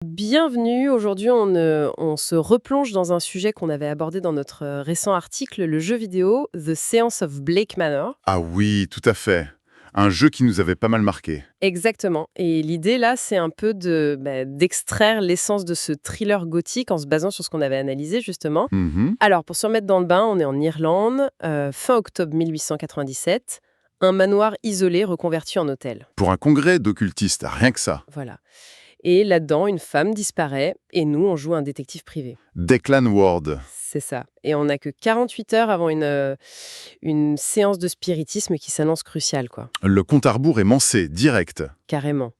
Bienvenue, aujourd'hui on se replonge dans un sujet qu'on avait abordé dans notre récent article, le jeu vidéo The Seance of Blake Manor. Ah oui, tout à fait. Un jeu qui nous avait pas mal marqué. Exactement. Et l'idée là, c'est un peu d'extraire l'essence de ce thriller gothique en se basant sur ce qu'on avait analysé justement. Mhm. Alors pour se remettre dans le bain, on est en Irlande, fin octobre 1897, un manoir isolé reconverti en hôtel. Pour un congrès d'occultistes, rien que ça. Voilà. Et là-dedans, une femme disparaît et nous, on joue un détective privé. Declan Ward. C'est ça. Et on n'a que 48 heures avant une séance de spiritisme qui s'annonce cruciale, quoi. Le compte à rebours est mancé, direct. Carrément.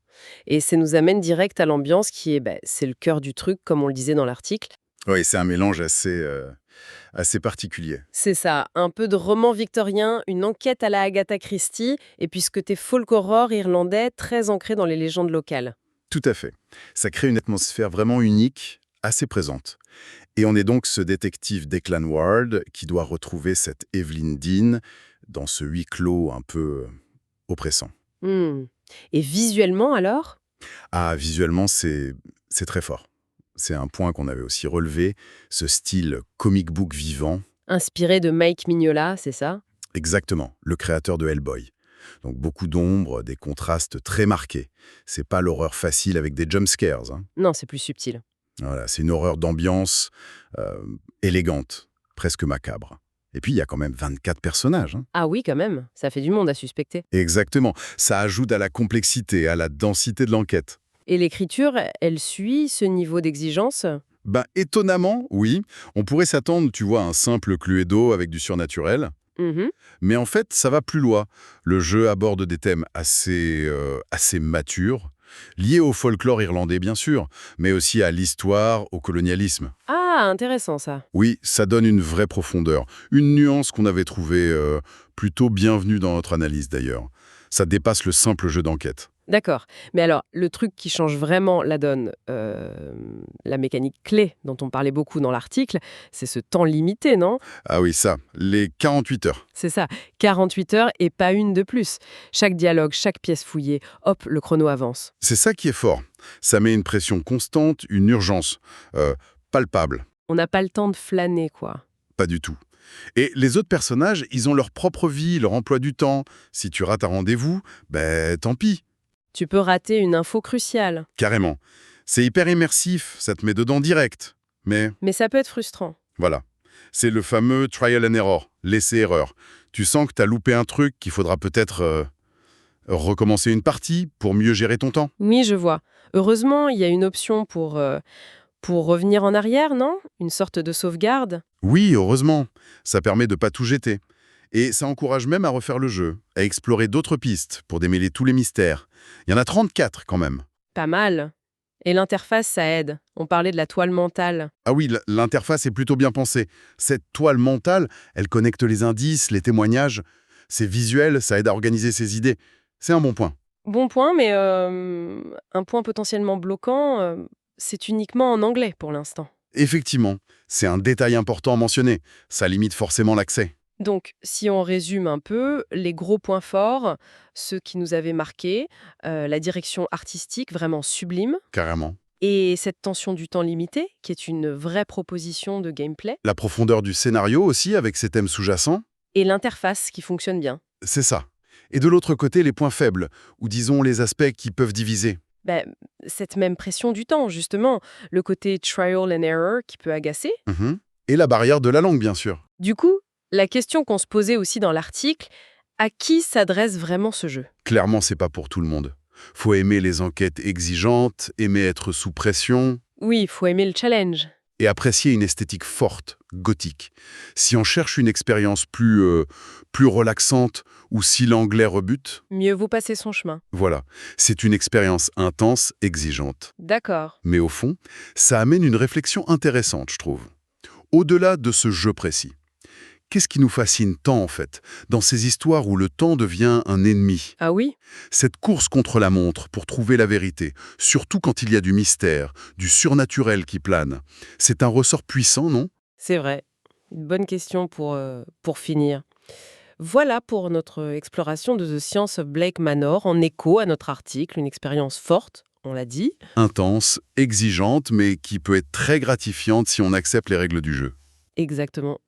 Et ça nous amène direct à l'ambiance qui est, c'est le cœur du truc, comme on le disait dans l'article. Oui, c'est un mélange assez particulier. C'est ça, un peu de roman victorien, une enquête à la Agatha Christie, et puis ce côté folk horror irlandais très ancré dans les légendes locales. Tout à fait. Ça crée une atmosphère vraiment unique, assez présente. Et on est donc ce détective Declan Ward qui doit retrouver cette Evelyn Dean dans ce huis clos un peu oppressant. Hmm. Et visuellement alors? Ah, visuellement, c'est très fort. C'est un point qu'on avait aussi relevé, ce style comic book vivant. Inspiré de Mike Mignola, c'est ça? Exactement, le créateur de Hellboy. Donc beaucoup d'ombres, des contrastes très marqués. C'est pas l'horreur facile avec des jump scares, hein. Non, c'est plus subtil. Voilà, c'est une horreur d'ambiance euh, élégante, presque macabre. Et puis il y a quand même 24 personnages, hein. Ah oui, quand même, ça fait du monde à suspecter. Exactement, ça ajoute à la complexité, à la densité de l'enquête. Et l'écriture, elle suit ce niveau d'exigence? Ben étonnamment, oui, on pourrait s'attendre, tu vois, à un simple Cluedo avec du surnaturel. Mhm. Mais en fait, ça va plus loin. Le jeu aborde des thèmes assez matures, liés au folklore irlandais bien sûr, mais aussi à l'histoire, au colonialisme. Ah, intéressant ça. Oui, ça donne une vraie profondeur, une nuance qu'on avait trouvée plutôt bienvenue dans notre analyse d'ailleurs. Ça dépasse le simple jeu d'enquête. D'accord. Mais alors, le truc qui change vraiment la donne, la mécanique clé dont on parlait beaucoup dans l'article, c'est ce temps limité, non? Ah oui, ça, les 48 heures. C'est ça, 48 heures et pas une de plus. Chaque dialogue, chaque pièce fouillée, hop, le chrono avance. C'est ça qui est fort. Ça met une pression constante, une urgence, palpable. On n'a pas le temps de flâner, quoi. Pas du tout. Et les autres personnages, ils ont leur propre vie, leur emploi du temps. Si tu rates un rendez-vous, ben tant pis, Tu peux rater une info cruciale, carrément. C'est hyper immersif, ça te met dedans direct. Mais mais ça peut être frustrant. voilà, c'est le fameux trial and error, l'essai-erreur. Tu sens que t'as loupé un truc, qu'il faudra peut-être recommencer une partie pour mieux gérer ton temps. Oui, je vois. Heureusement, il y a une option pour revenir en arrière, non? Une sorte de sauvegarde? Oui, heureusement, ça permet de pas tout jeter. Et ça encourage même à refaire le jeu, à explorer d'autres pistes pour démêler tous les mystères. Il y en a 34 quand même. Pas mal. Et l'interface, ça aide. On parlait de la toile mentale. Ah oui, l'interface est plutôt bien pensée. Cette toile mentale, elle connecte les indices, les témoignages. C'est visuel, ça aide à organiser ses idées. C'est un bon point. Bon point, mais un point potentiellement bloquant, c'est uniquement en anglais pour l'instant. Effectivement, c'est un détail important à mentionner. Ça limite forcément l'accès. Donc, si on résume un peu, les gros points forts, ceux qui nous avaient marqués, la direction artistique vraiment sublime, Carrément. et cette tension du temps limité, qui est une vraie proposition de gameplay, La profondeur du scénario aussi, avec ses thèmes sous-jacents, et l'interface qui fonctionne bien. c'est ça. Et de l'autre côté, les points faibles, ou disons les aspects qui peuvent diviser. Cette même pression du temps, justement, le côté trial and error qui peut agacer. Mhm. Et la barrière de la langue, bien sûr. Du coup, la question qu'on se posait aussi dans l'article, à qui s'adresse vraiment ce jeu? Clairement, c'est pas pour tout le monde. Faut aimer les enquêtes exigeantes, aimer être sous pression, Oui, il faut aimer le challenge. et apprécier une esthétique forte, gothique. Si on cherche une expérience plus relaxante, ou si l'anglais rebute, Mieux vaut passer son chemin. voilà, c'est une expérience intense, exigeante. D'accord. Mais au fond, ça amène une réflexion intéressante, je trouve. Au-delà de ce jeu précis, qu'est-ce qui nous fascine tant, en fait, dans ces histoires où le temps devient un ennemi? Ah oui? Cette course contre la montre pour trouver la vérité, surtout quand il y a du mystère, du surnaturel qui plane, c'est un ressort puissant, non? C'est vrai. Une bonne question pour finir. Voilà pour notre exploration de The Science of Blake Manor, en écho à notre article, une expérience forte, on l'a dit. Intense, exigeante, mais qui peut être très gratifiante si on accepte les règles du jeu. Exactement.